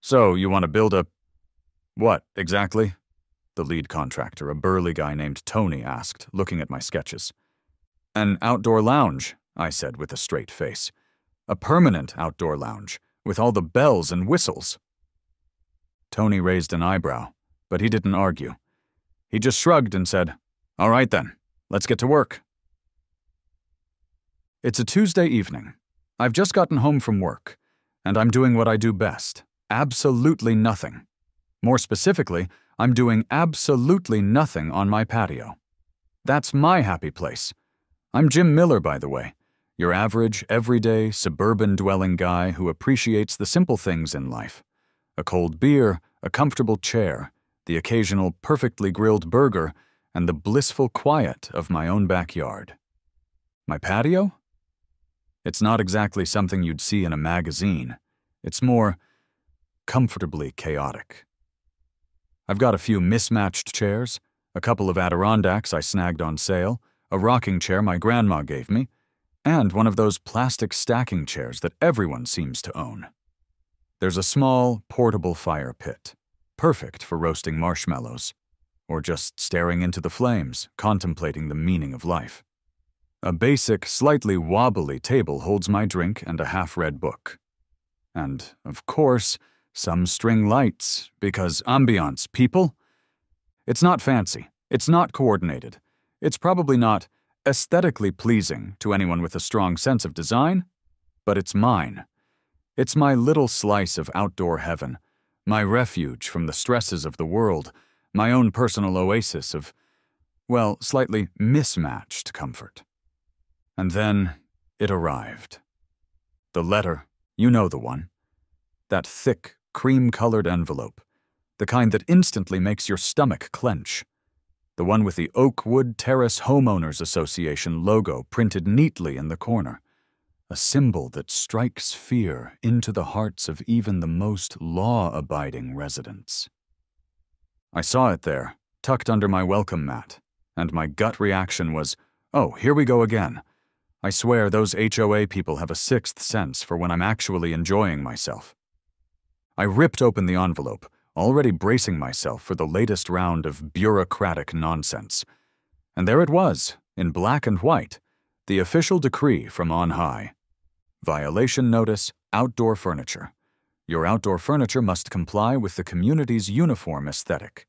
So, you want to build a… What, exactly? The lead contractor, a burly guy named Tony, asked, looking at my sketches. An outdoor lounge, I said with a straight face. A permanent outdoor lounge, with all the bells and whistles. Tony raised an eyebrow, but he didn't argue. He just shrugged and said, "All right then, let's get to work." It's a Tuesday evening. I've just gotten home from work, and I'm doing what I do best. Absolutely nothing. More specifically, I'm doing absolutely nothing on my patio. That's my happy place. I'm Jim Miller, by the way, your average, everyday, suburban-dwelling guy who appreciates the simple things in life. A cold beer, a comfortable chair, the occasional perfectly grilled burger, and the blissful quiet of my own backyard. My patio? It's not exactly something you'd see in a magazine. It's more comfortably chaotic. I've got a few mismatched chairs, a couple of Adirondacks I snagged on sale, a rocking chair my grandma gave me, and one of those plastic stacking chairs that everyone seems to own. There's a small, portable fire pit, perfect for roasting marshmallows, or just staring into the flames, contemplating the meaning of life. A basic, slightly wobbly table holds my drink and a half-read book. And, of course, some string lights, because ambiance, people. It's not fancy. It's not coordinated. It's probably not aesthetically pleasing to anyone with a strong sense of design, but it's mine. It's my little slice of outdoor heaven, my refuge from the stresses of the world, my own personal oasis of, well, slightly mismatched comfort. And then it arrived. The letter, you know the one. That thick, cream-colored envelope, the kind that instantly makes your stomach clench. The one with the Oakwood Terrace Homeowners Association logo printed neatly in the corner. A symbol that strikes fear into the hearts of even the most law-abiding residents. I saw it there, tucked under my welcome mat, and my gut reaction was, oh, here we go again. I swear those HOA people have a sixth sense for when I'm actually enjoying myself. I ripped open the envelope, already bracing myself for the latest round of bureaucratic nonsense. And there it was, in black and white, the official decree from on high. Violation notice, outdoor furniture. Your outdoor furniture must comply with the community's uniform aesthetic.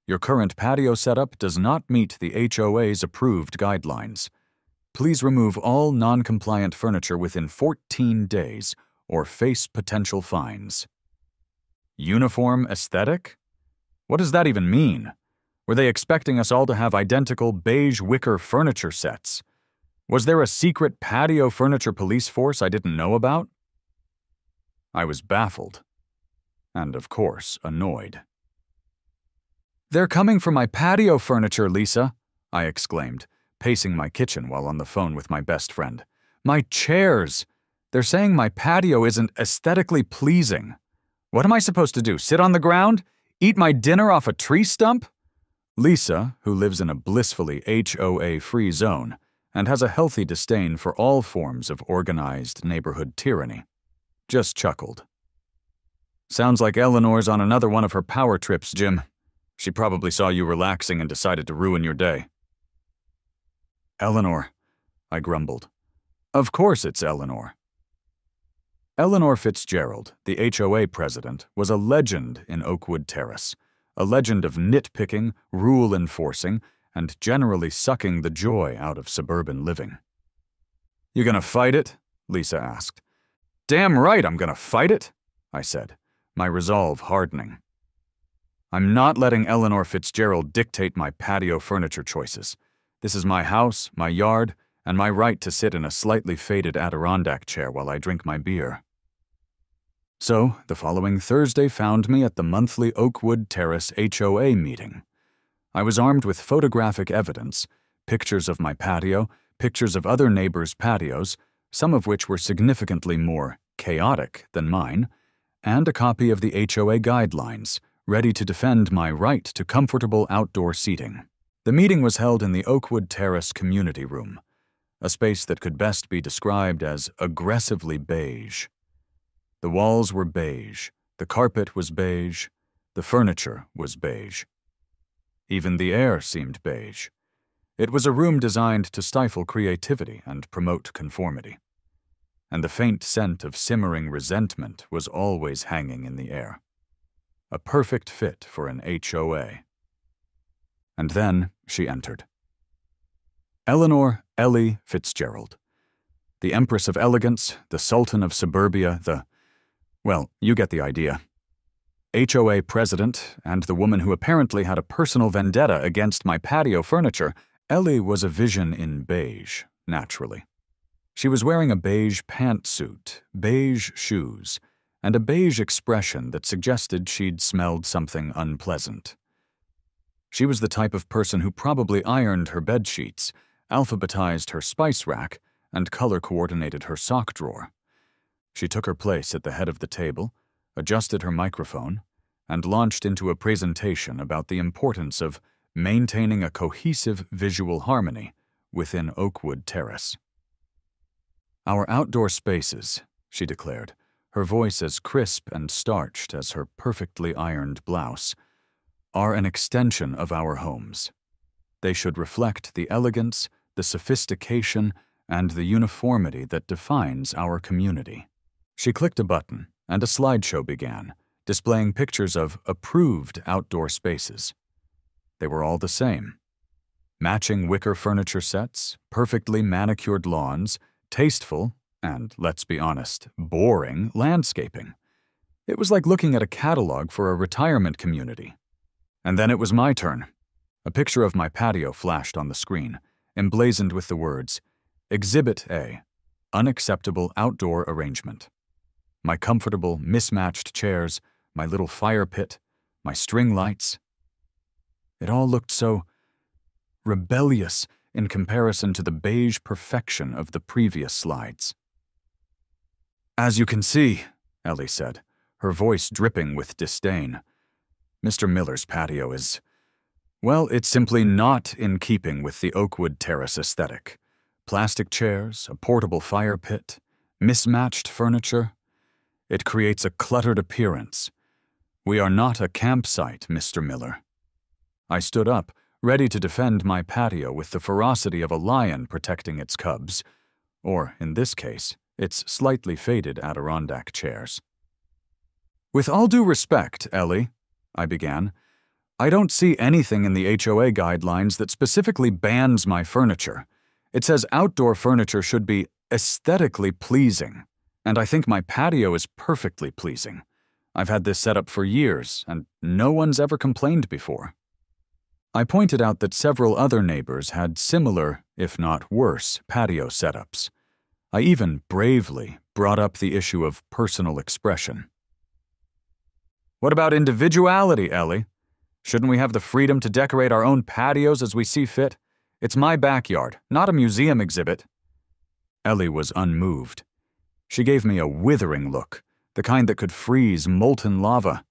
Your current patio setup does not meet the HOA's approved guidelines. Please remove all non-compliant furniture within 14 days or face potential fines. Uniform aesthetic? What does that even mean? Were they expecting us all to have identical beige wicker furniture sets? Was there a secret patio furniture police force I didn't know about? I was baffled. And, of course, annoyed. "They're coming for my patio furniture, Lisa," I exclaimed, pacing my kitchen while on the phone with my best friend. "My chairs! They're saying my patio isn't aesthetically pleasing. What am I supposed to do, sit on the ground? Eat my dinner off a tree stump?" Lisa, who lives in a blissfully HOA-free zone and has a healthy disdain for all forms of organized neighborhood tyranny, just chuckled. "Sounds like Eleanor's on another one of her power trips, Jim. She probably saw you relaxing and decided to ruin your day." "Eleanor," I grumbled. "Of course it's Eleanor." Eleanor Fitzgerald, the HOA president, was a legend in Oakwood Terrace, a legend of nitpicking, rule enforcing, and generally sucking the joy out of suburban living. "You gonna fight it?" Lisa asked. "Damn right I'm gonna fight it," I said, my resolve hardening. I'm not letting Eleanor Fitzgerald dictate my patio furniture choices. This is my house, my yard, and my right to sit in a slightly faded Adirondack chair while I drink my beer. So, the following Thursday found me at the monthly Oakwood Terrace HOA meeting. I was armed with photographic evidence, pictures of my patio, pictures of other neighbors' patios, some of which were significantly more chaotic than mine, and a copy of the HOA guidelines, ready to defend my right to comfortable outdoor seating. The meeting was held in the Oakwood Terrace Community Room, a space that could best be described as aggressively beige. The walls were beige, The carpet was beige. The furniture was beige. Even the air seemed beige. It was a room designed to stifle creativity and promote conformity. And the faint scent of simmering resentment was always hanging in the air. A perfect fit for an HOA. And then she entered. Eleanor Ellie Fitzgerald. The Empress of Elegance, the Sultan of Suburbia, well, you get the idea. HOA president, and the woman who apparently had a personal vendetta against my patio furniture, Ellie was a vision in beige, naturally. She was wearing a beige pantsuit, beige shoes, and a beige expression that suggested she'd smelled something unpleasant. She was the type of person who probably ironed her bedsheets, alphabetized her spice rack, and color-coordinated her sock drawer. She took her place at the head of the table, adjusted her microphone, and launched into a presentation about the importance of maintaining a cohesive visual harmony within Oakwood Terrace. Our outdoor spaces, she declared, her voice as crisp and starched as her perfectly ironed blouse, are an extension of our homes. They should reflect the elegance, the sophistication, and the uniformity that defines our community. She clicked a button, and a slideshow began, displaying pictures of approved outdoor spaces. They were all the same. Matching wicker furniture sets, perfectly manicured lawns, tasteful, and, let's be honest, boring landscaping. It was like looking at a catalog for a retirement community. And then it was my turn. A picture of my patio flashed on the screen, emblazoned with the words, Exhibit A, Unacceptable Outdoor Arrangement. My comfortable, mismatched chairs, my little fire pit, my string lights. It all looked so rebellious in comparison to the beige perfection of the previous slides. As you can see, Ellie said, her voice dripping with disdain, Mr. Miller's patio is, well, it's simply not in keeping with the Oakwood Terrace aesthetic. Plastic chairs, a portable fire pit, mismatched furniture. It creates a cluttered appearance. We are not a campsite, Mr. Miller. I stood up, ready to defend my patio with the ferocity of a lion protecting its cubs, or, in this case, its slightly faded Adirondack chairs. With all due respect, Ellie, I began, I don't see anything in the HOA guidelines that specifically bans my furniture. It says outdoor furniture should be aesthetically pleasing, and I think my patio is perfectly pleasing. I've had this set up for years, and no one's ever complained before. I pointed out that several other neighbors had similar, if not worse, patio setups. I even bravely brought up the issue of personal expression. What about individuality, Ellie? Shouldn't we have the freedom to decorate our own patios as we see fit? It's my backyard, not a museum exhibit. Ellie was unmoved. She gave me a withering look, the kind that could freeze molten lava.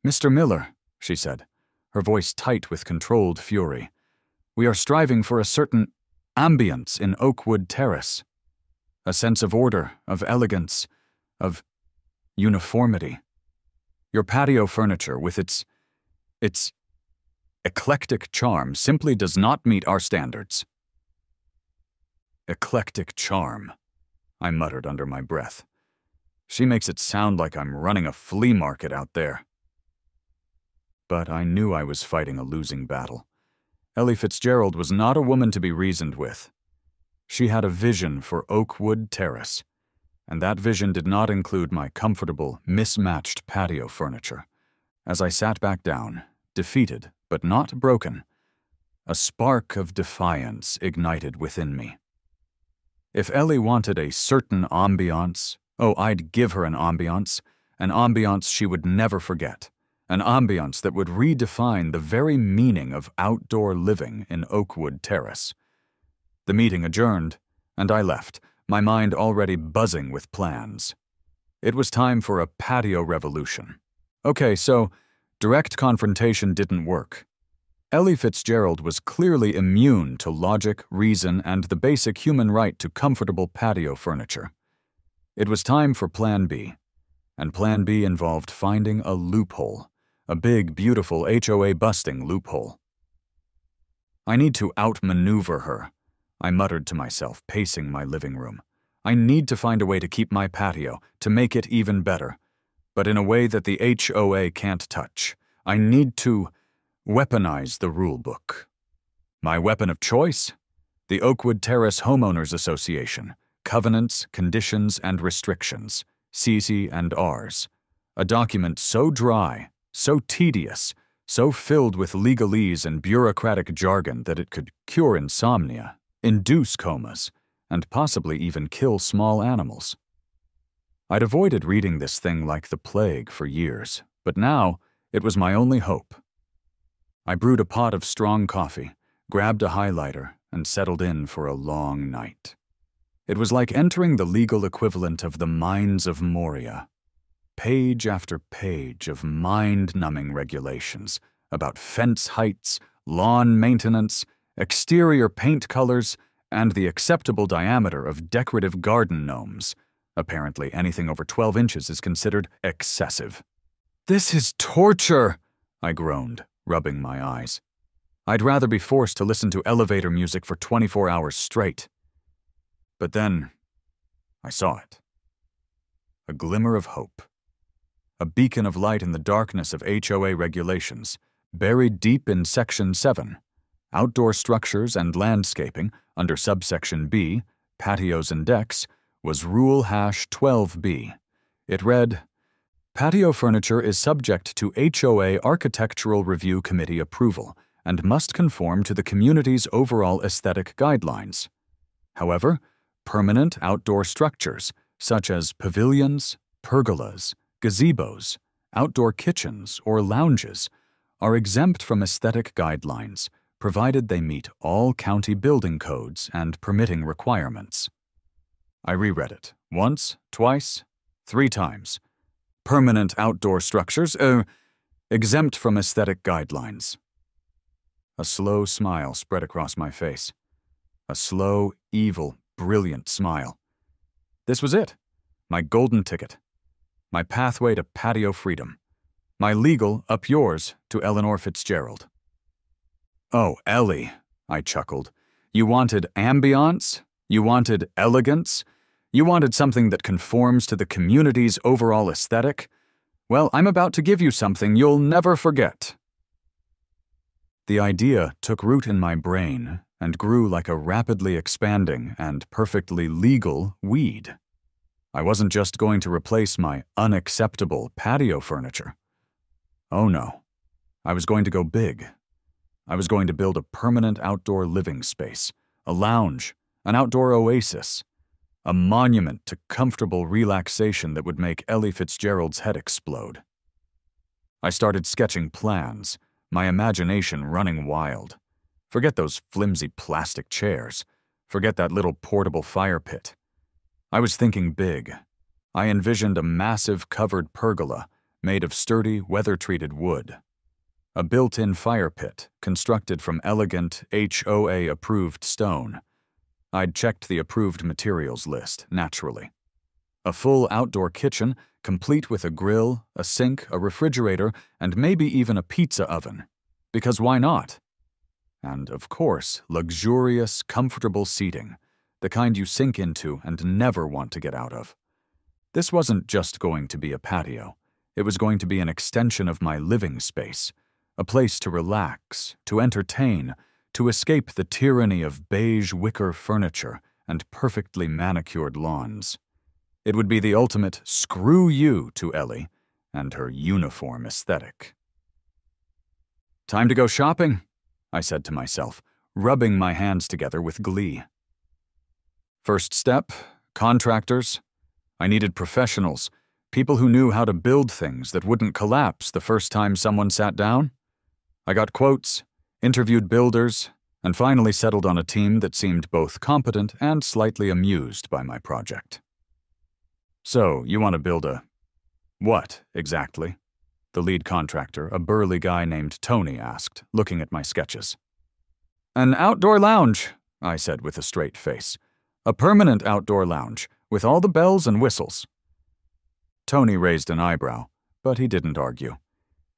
Mr. Miller, she said, her voice tight with controlled fury, we are striving for a certain ambience in Oakwood Terrace. A sense of order, of elegance, of uniformity. Your patio furniture, with its eclectic charm, simply does not meet our standards. Eclectic charm, I muttered under my breath. She makes it sound like I'm running a flea market out there. But I knew I was fighting a losing battle. Ellie Fitzgerald was not a woman to be reasoned with. She had a vision for Oakwood Terrace, and that vision did not include my comfortable, mismatched patio furniture. As I sat back down, defeated but not broken, a spark of defiance ignited within me. If Ellie wanted a certain ambiance, oh, I'd give her an ambiance she would never forget, an ambiance that would redefine the very meaning of outdoor living in Oakwood Terrace. The meeting adjourned, and I left, my mind already buzzing with plans. It was time for a patio revolution. Okay, so direct confrontation didn't work. Ellie Fitzgerald was clearly immune to logic, reason, and the basic human right to comfortable patio furniture. It was time for Plan B, and Plan B involved finding a loophole, a big, beautiful HOA-busting loophole. I need to outmaneuver her, I muttered to myself, pacing my living room. I need to find a way to keep my patio, to make it even better, but in a way that the HOA can't touch. I need to weaponize the rule book. My weapon of choice? The Oakwood Terrace Homeowners Association, Covenants, Conditions, and Restrictions, CC and Rs. A document so dry, so tedious, so filled with legalese and bureaucratic jargon that it could cure insomnia, induce comas, and possibly even kill small animals. I'd avoided reading this thing like the plague for years, but now it was my only hope. I brewed a pot of strong coffee, grabbed a highlighter, and settled in for a long night. It was like entering the legal equivalent of the Mines of Moria. Page after page of mind-numbing regulations about fence heights, lawn maintenance, exterior paint colors, and the acceptable diameter of decorative garden gnomes. Apparently, anything over 12 inches is considered excessive. "This is torture," I groaned, rubbing my eyes. I'd rather be forced to listen to elevator music for 24 hours straight. But then, I saw it. A glimmer of hope. A beacon of light in the darkness of HOA regulations, buried deep in Section 7, Outdoor Structures and Landscaping, under subsection B, Patios and Decks, was Rule #12B. It read, "Patio furniture is subject to HOA Architectural Review Committee approval and must conform to the community's overall aesthetic guidelines. However, permanent outdoor structures, such as pavilions, pergolas, gazebos, outdoor kitchens, or lounges, are exempt from aesthetic guidelines, provided they meet all county building codes and permitting requirements." I reread it once, twice, 3 times. Permanent outdoor structures, exempt from aesthetic guidelines. A slow smile spread across my face. A slow, evil, brilliant smile. This was it. My golden ticket. My pathway to patio freedom. My legal up yours to Eleanor Fitzgerald. "Oh, Ellie," I chuckled. "You wanted ambiance? You wanted elegance? You wanted something that conforms to the community's overall aesthetic? Well, I'm about to give you something you'll never forget." The idea took root in my brain and grew like a rapidly expanding and perfectly legal weed. I wasn't just going to replace my unacceptable patio furniture. Oh no, I was going to go big. I was going to build a permanent outdoor living space, a lounge, an outdoor oasis, a monument to comfortable relaxation that would make Ellie Fitzgerald's head explode. I started sketching plans, my imagination running wild. Forget those flimsy plastic chairs. Forget that little portable fire pit. I was thinking big. I envisioned a massive covered pergola made of sturdy, weather-treated wood. A built-in fire pit constructed from elegant HOA-approved stone. I'd checked the approved materials list, naturally. A full outdoor kitchen, complete with a grill, a sink, a refrigerator, and maybe even a pizza oven. Because why not? And, of course, luxurious, comfortable seating, the kind you sink into and never want to get out of. This wasn't just going to be a patio. It was going to be an extension of my living space, a place to relax, to entertain, to escape the tyranny of beige wicker furniture and perfectly manicured lawns. It would be the ultimate screw you to Ellie and her uniform aesthetic. "Time to go shopping," I said to myself, rubbing my hands together with glee. First step, contractors. I needed professionals, people who knew how to build things that wouldn't collapse the first time someone sat down. I got quotes, interviewed builders, and finally settled on a team that seemed both competent and slightly amused by my project. "So, you want to build a... what, exactly?" the lead contractor, a burly guy named Tony, asked, looking at my sketches. "An outdoor lounge," I said with a straight face. "A permanent outdoor lounge, with all the bells and whistles." Tony raised an eyebrow, but he didn't argue.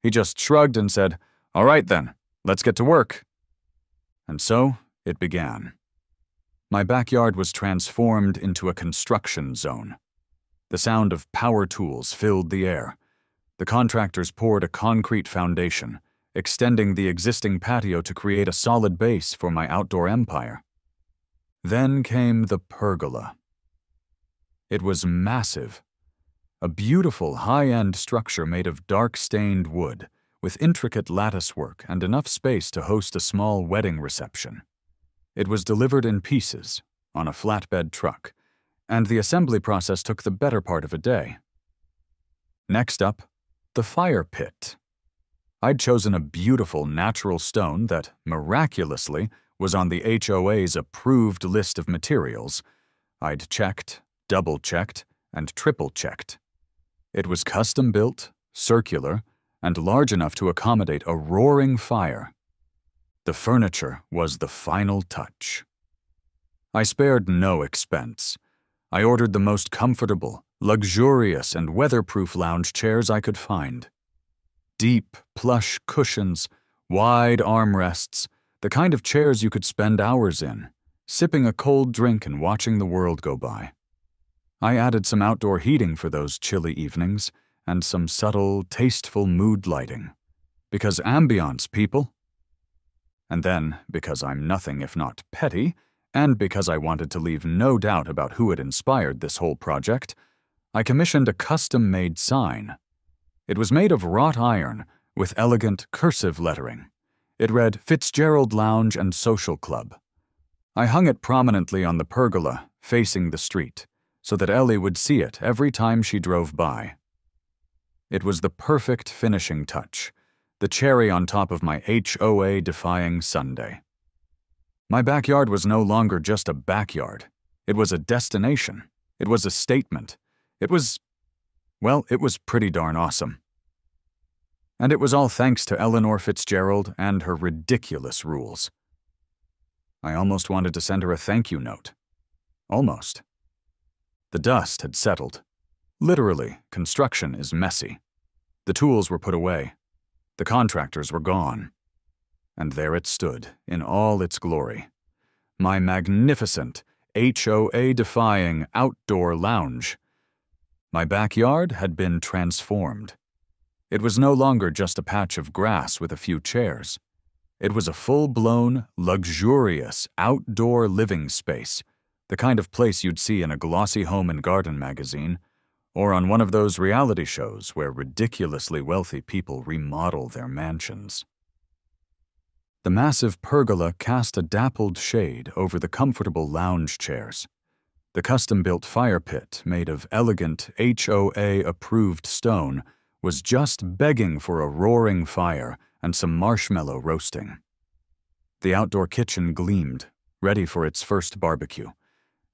He just shrugged and said, "All right then, let's get to work." And so it began. My backyard was transformed into a construction zone. The sound of power tools filled the air. The contractors poured a concrete foundation, extending the existing patio to create a solid base for my outdoor empire. Then came the pergola. It was massive. A beautiful, high-end structure made of dark-stained wood, with intricate lattice work and enough space to host a small wedding reception. It was delivered in pieces, on a flatbed truck, and the assembly process took the better part of a day. Next up, the fire pit. I'd chosen a beautiful natural stone that, miraculously, was on the HOA's approved list of materials. I'd checked, double-checked, and triple-checked. It was custom-built, circular, and large enough to accommodate a roaring fire. The furniture was the final touch. I spared no expense. I ordered the most comfortable, luxurious, and weatherproof lounge chairs I could find. Deep, plush cushions, wide armrests, the kind of chairs you could spend hours in, sipping a cold drink and watching the world go by. I added some outdoor heating for those chilly evenings, and some subtle, tasteful mood lighting. Because ambiance, people. And then, because I'm nothing if not petty, and because I wanted to leave no doubt about who had inspired this whole project, I commissioned a custom-made sign. It was made of wrought iron, with elegant cursive lettering. It read Fitzgerald Lounge and Social Club. I hung it prominently on the pergola, facing the street, so that Ellie would see it every time she drove by. It was the perfect finishing touch, the cherry on top of my HOA-defying Sunday. My backyard was no longer just a backyard. It was a destination. It was a statement. It was pretty darn awesome. And it was all thanks to Eleanor Fitzgerald and her ridiculous rules. I almost wanted to send her a thank you note. Almost. The dust had settled. Literally, construction is messy. The tools were put away. The contractors were gone. And there it stood, in all its glory. My magnificent, HOA-defying outdoor lounge. My backyard had been transformed. It was no longer just a patch of grass with a few chairs. It was a full-blown, luxurious, outdoor living space, the kind of place you'd see in a glossy home and garden magazine, or on one of those reality shows where ridiculously wealthy people remodel their mansions. The massive pergola cast a dappled shade over the comfortable lounge chairs. The custom-built fire pit, made of elegant HOA-approved stone, was just begging for a roaring fire and some marshmallow roasting. The outdoor kitchen gleamed, ready for its first barbecue.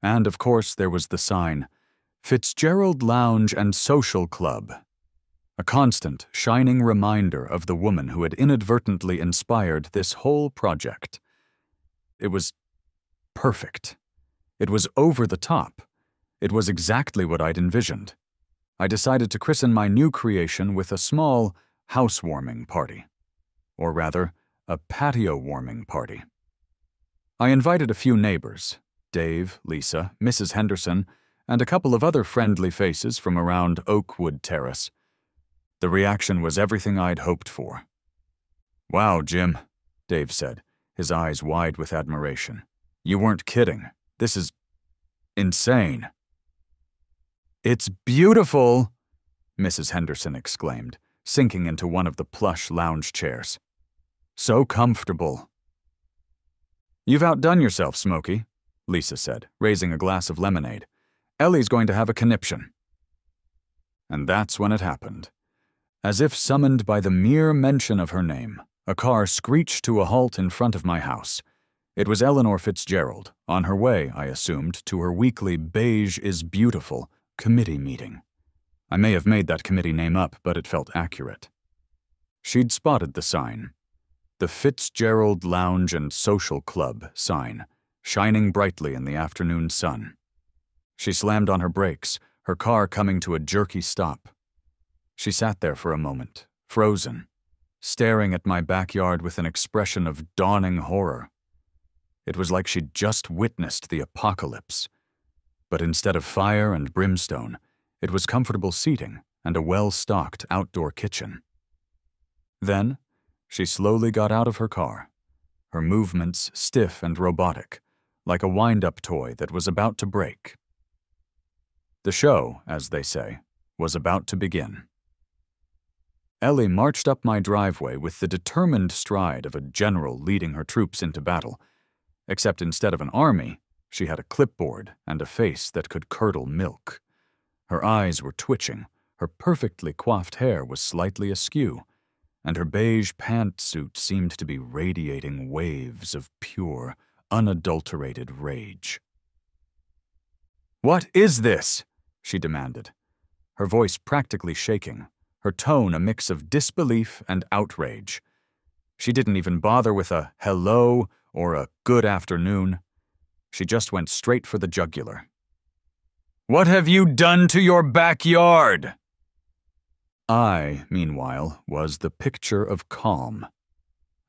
And, of course, there was the sign, Fitzgerald Lounge and Social Club, a constant, shining reminder of the woman who had inadvertently inspired this whole project. It was perfect. It was over the top. It was exactly what I'd envisioned. I decided to christen my new creation with a small housewarming party. Or rather, a patio-warming party. I invited a few neighbors, Dave, Lisa, Mrs. Henderson, and a couple of other friendly faces from around Oakwood Terrace. The reaction was everything I'd hoped for. "Wow, Jim," Dave said, his eyes wide with admiration. "You weren't kidding. This is insane." "It's beautiful," Mrs. Henderson exclaimed, sinking into one of the plush lounge chairs. "So comfortable." "You've outdone yourself, Smokey," Lisa said, raising a glass of lemonade. "Ellie's going to have a conniption." And that's when it happened. As if summoned by the mere mention of her name, a car screeched to a halt in front of my house. It was Eleanor Fitzgerald, on her way, I assumed, to her weekly Beige is Beautiful committee meeting. I may have made that committee name up, but it felt accurate. She'd spotted the sign. The Fitzgerald Lounge and Social Club sign, shining brightly in the afternoon sun. She slammed on her brakes, her car coming to a jerky stop. She sat there for a moment, frozen, staring at my backyard with an expression of dawning horror. It was like she'd just witnessed the apocalypse. But instead of fire and brimstone, it was comfortable seating and a well-stocked outdoor kitchen. Then, she slowly got out of her car, her movements stiff and robotic, like a wind-up toy that was about to break. The show, as they say, was about to begin. Ellie marched up my driveway with the determined stride of a general leading her troops into battle, except instead of an army, she had a clipboard and a face that could curdle milk. Her eyes were twitching, her perfectly coiffed hair was slightly askew, and her beige pantsuit seemed to be radiating waves of pure, unadulterated rage. "What is this?" she demanded, her voice practically shaking, her tone a mix of disbelief and outrage. She didn't even bother with a hello or a good afternoon. She just went straight for the jugular. "What have you done to your backyard?" I, meanwhile, was the picture of calm.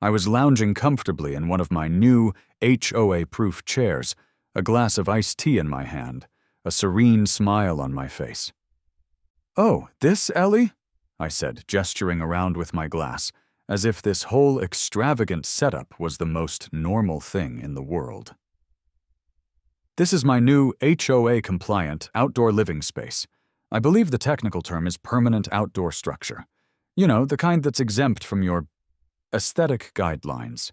I was lounging comfortably in one of my new HOA-proof chairs, a glass of iced tea in my hand, a serene smile on my face. "Oh, this, Ellie?" I said, gesturing around with my glass, as if this whole extravagant setup was the most normal thing in the world. "This is my new HOA-compliant outdoor living space. I believe the technical term is permanent outdoor structure. You know, the kind that's exempt from your aesthetic guidelines."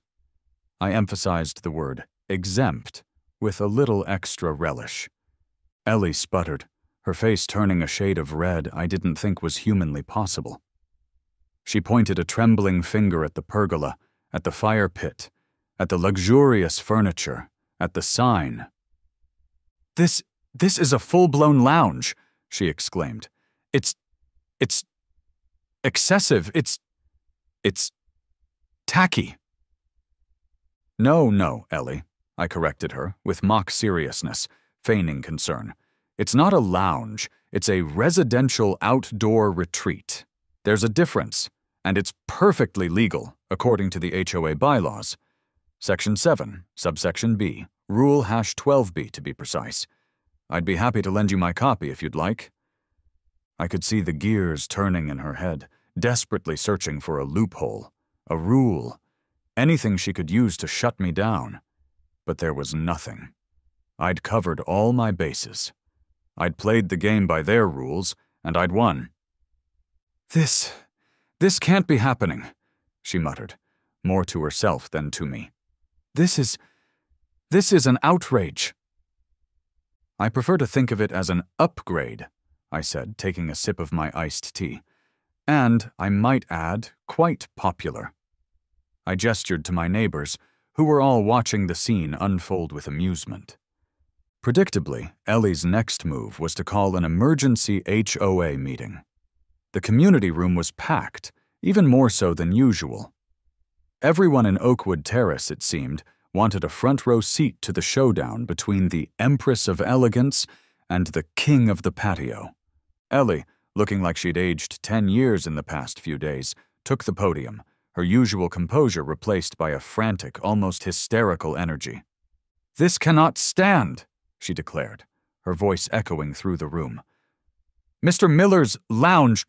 I emphasized the word exempt with a little extra relish. Ellie sputtered, her face turning a shade of red I didn't think was humanly possible. She pointed a trembling finger at the pergola, at the fire pit, at the luxurious furniture, at the sign. This is a full-blown lounge," she exclaimed. It's excessive. It's tacky." No, Ellie," I corrected her, with mock seriousness, feigning concern. "It's not a lounge, it's a residential outdoor retreat. There's a difference, and it's perfectly legal, according to the HOA bylaws. Section 7, subsection B, Rule #12B to be precise. I'd be happy to lend you my copy if you'd like." I could see the gears turning in her head, desperately searching for a loophole, a rule, anything she could use to shut me down. But there was nothing. I'd covered all my bases. I'd played the game by their rules, and I'd won. This can't be happening," she muttered, more to herself than to me. This is an outrage." "I prefer to think of it as an upgrade," I said, taking a sip of my iced tea. "And, I might add, quite popular." I gestured to my neighbors, who were all watching the scene unfold with amusement. Predictably, Ellie's next move was to call an emergency HOA meeting. The community room was packed, even more so than usual. Everyone in Oakwood Terrace, it seemed, wanted a front-row seat to the showdown between the Empress of Elegance and the King of the Patio. Ellie, looking like she'd aged 10 years in the past few days, took the podium, her usual composure replaced by a frantic, almost hysterical energy. "This cannot stand," she declared, her voice echoing through the room. "Mr. Miller's lounge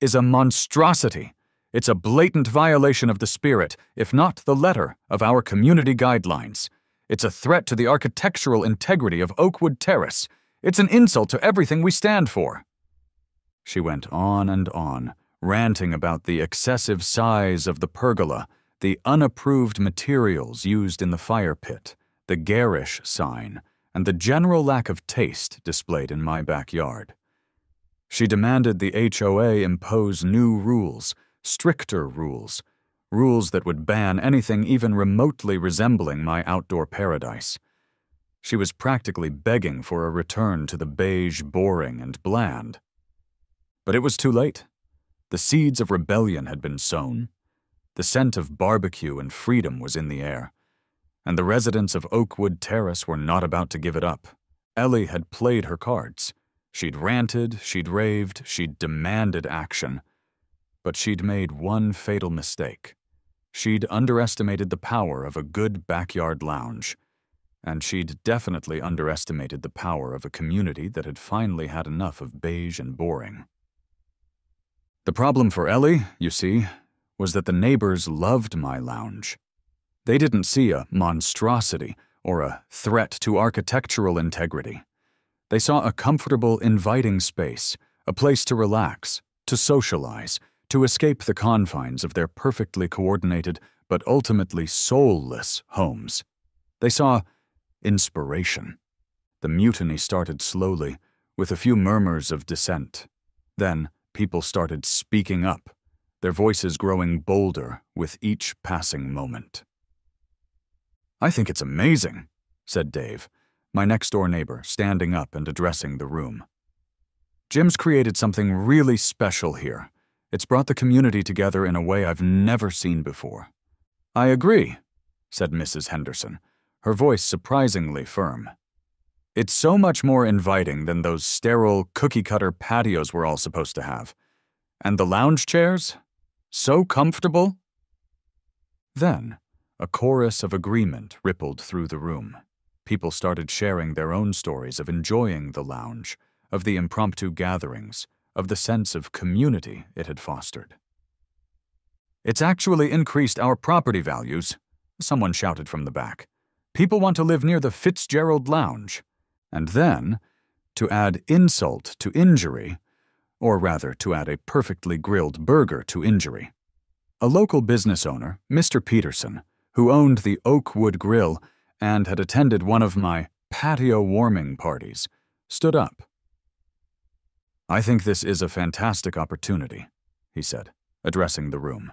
is a monstrosity. It's a blatant violation of the spirit, if not the letter, of our community guidelines. It's a threat to the architectural integrity of Oakwood Terrace. It's an insult to everything we stand for." She went on and on, ranting about the excessive size of the pergola, the unapproved materials used in the fire pit, the garish sign, and the general lack of taste displayed in my backyard. She demanded the HOA impose new rules, stricter rules, rules that would ban anything even remotely resembling my outdoor paradise. She was practically begging for a return to the beige, boring, and bland. But it was too late. The seeds of rebellion had been sown. The scent of barbecue and freedom was in the air. And the residents of Oakwood Terrace were not about to give it up. Ellie had played her cards. She'd ranted, she'd raved, she'd demanded action. But she'd made one fatal mistake. She'd underestimated the power of a good backyard lounge. And she'd definitely underestimated the power of a community that had finally had enough of beige and boring. The problem for Ellie, you see, was that the neighbors loved my lounge. They didn't see a monstrosity or a threat to architectural integrity. They saw a comfortable, inviting space, a place to relax, to socialize, to escape the confines of their perfectly coordinated but ultimately soulless homes. They saw inspiration. The mutiny started slowly, with a few murmurs of dissent. Then people started speaking up, their voices growing bolder with each passing moment. "I think it's amazing," said Dave, my next-door neighbor, standing up and addressing the room. "Jim's created something really special here. It's brought the community together in a way I've never seen before." "I agree," said Mrs. Henderson, her voice surprisingly firm. "It's so much more inviting than those sterile, cookie-cutter patios we're all supposed to have. And the lounge chairs? So comfortable." Then, a chorus of agreement rippled through the room. People started sharing their own stories of enjoying the lounge, of the impromptu gatherings, of the sense of community it had fostered. "It's actually increased our property values," someone shouted from the back. "People want to live near the Fitzgerald Lounge." And then, to add insult to injury, or rather to add a perfectly grilled burger to injury, a local business owner, Mr. Peterson, who owned the Oakwood Grill and had attended one of my patio warming parties, stood up. "I think this is a fantastic opportunity," he said, addressing the room.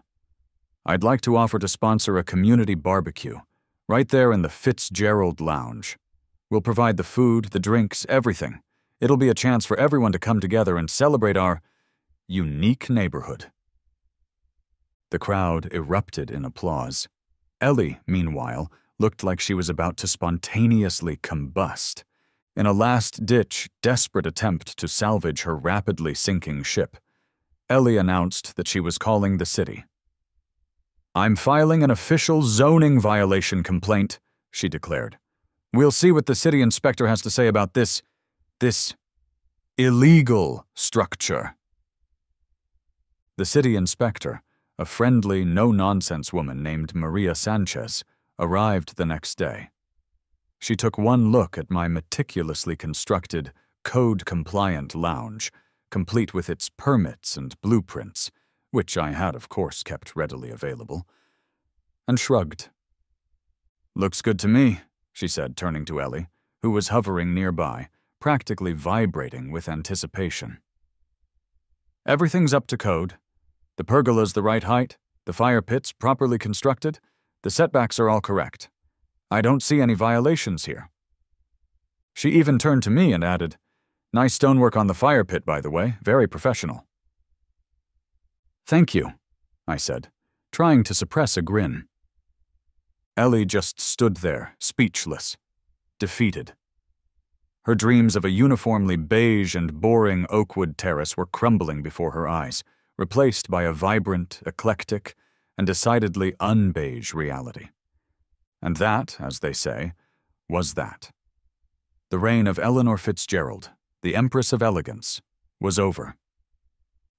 "I'd like to offer to sponsor a community barbecue, right there in the Fitzgerald Lounge. We'll provide the food, the drinks, everything. It'll be a chance for everyone to come together and celebrate our unique neighborhood." The crowd erupted in applause. Ellie, meanwhile, looked like she was about to spontaneously combust. In a last-ditch, desperate attempt to salvage her rapidly sinking ship, Ellie announced that she was calling the city. "I'm filing an official zoning violation complaint," she declared. "We'll see what the city inspector has to say about this illegal structure." The city inspector, a friendly, no-nonsense woman named Maria Sanchez, arrived the next day. She took one look at my meticulously constructed, code-compliant lounge, complete with its permits and blueprints, which I had, of course, kept readily available, and shrugged. "Looks good to me," she said, turning to Ellie, who was hovering nearby, practically vibrating with anticipation. "Everything's up to code. The pergola's the right height, the fire pit's properly constructed, the setbacks are all correct. I don't see any violations here." She even turned to me and added, "Nice stonework on the fire pit, by the way, very professional." "Thank you," I said, trying to suppress a grin. Ellie just stood there, speechless, defeated. Her dreams of a uniformly beige and boring Oakwood terrace were crumbling before her eyes, replaced by a vibrant, eclectic, and decidedly unbeige reality. And that, as they say, was that. The reign of Eleanor Fitzgerald, the Empress of Elegance, was over.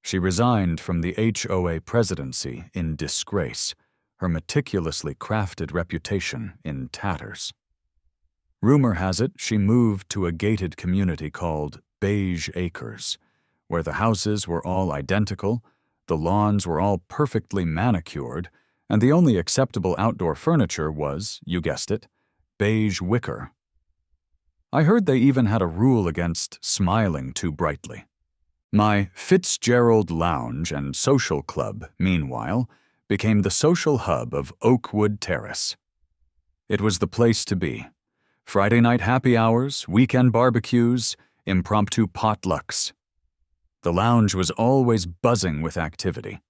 She resigned from the HOA presidency in disgrace, her meticulously crafted reputation in tatters. Rumor has it she moved to a gated community called Beige Acres, where the houses were all identical, the lawns were all perfectly manicured, and the only acceptable outdoor furniture was, you guessed it, beige wicker. I heard they even had a rule against smiling too brightly. My Fitzgerald Lounge and Social Club, meanwhile, became the social hub of Oakwood Terrace. It was the place to be. Friday night happy hours, weekend barbecues, impromptu potlucks. The lounge was always buzzing with activity.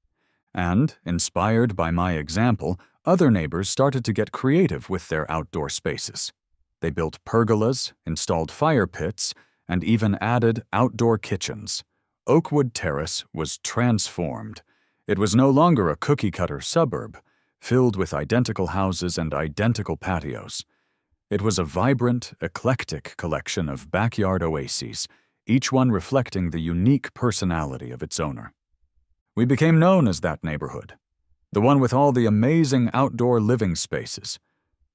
And, inspired by my example, other neighbors started to get creative with their outdoor spaces. They built pergolas, installed fire pits, and even added outdoor kitchens. Oakwood Terrace was transformed. It was no longer a cookie-cutter suburb, filled with identical houses and identical patios. It was a vibrant, eclectic collection of backyard oases, each one reflecting the unique personality of its owner. We became known as that neighborhood, the one with all the amazing outdoor living spaces.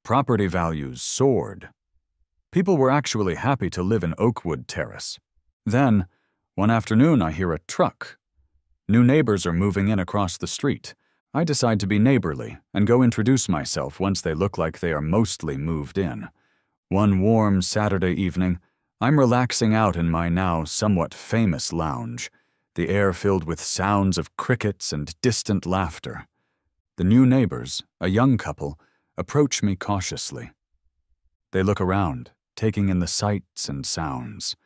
Property values soared. People were actually happy to live in Oakwood Terrace. Then, one afternoon, I hear a truck. New neighbors are moving in across the street. I decide to be neighborly and go introduce myself once they look like they are mostly moved in. One warm Saturday evening, I'm relaxing out in my now somewhat famous lounge, the air filled with sounds of crickets and distant laughter. The new neighbors, a young couple, approach me cautiously. They look around, taking in the sights and sounds.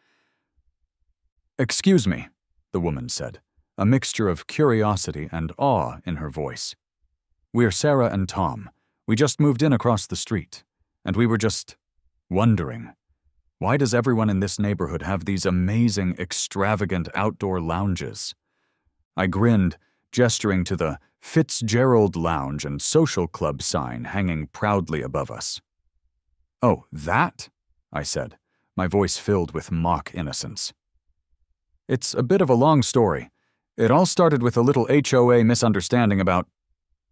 "Excuse me," the woman said, a mixture of curiosity and awe in her voice. "We're Sarah and Tom. We just moved in across the street, and we were just wondering, why does everyone in this neighborhood have these amazing, extravagant outdoor lounges?" I grinned, gesturing to the Fitzgerald Lounge and Social Club sign hanging proudly above us. "Oh, that?" I said, my voice filled with mock innocence. "It's a bit of a long story. It all started with a little HOA misunderstanding about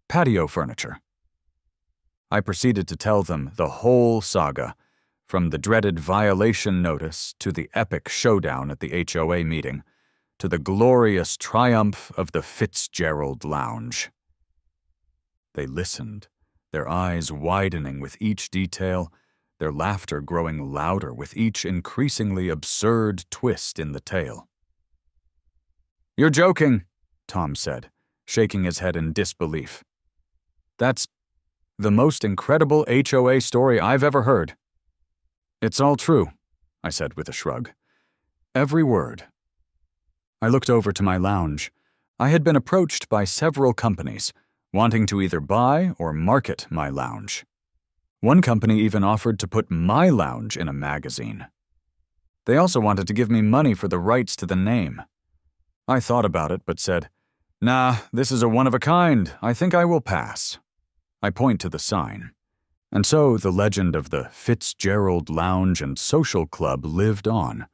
patio furniture." I proceeded to tell them the whole saga, from the dreaded violation notice to the epic showdown at the HOA meeting, to the glorious triumph of the Fitzgerald Lounge. They listened, their eyes widening with each detail, their laughter growing louder with each increasingly absurd twist in the tale. "You're joking," Tom said, shaking his head in disbelief. "That's the most incredible HOA story I've ever heard." "It's all true," I said with a shrug. "Every word." I looked over to my lounge. I had been approached by several companies, wanting to either buy or market my lounge. One company even offered to put my lounge in a magazine. They also wanted to give me money for the rights to the name. I thought about it, but said, "Nah, this is a one-of-a-kind. I think I will pass." I point to the sign. And so the legend of the Fitzgerald Lounge and Social Club lived on,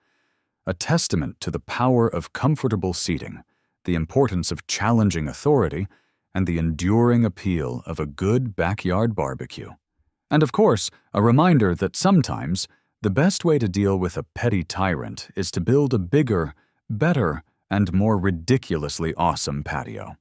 a testament to the power of comfortable seating, the importance of challenging authority, and the enduring appeal of a good backyard barbecue. And of course, a reminder that sometimes the best way to deal with a petty tyrant is to build a bigger, better, and more ridiculously awesome patio.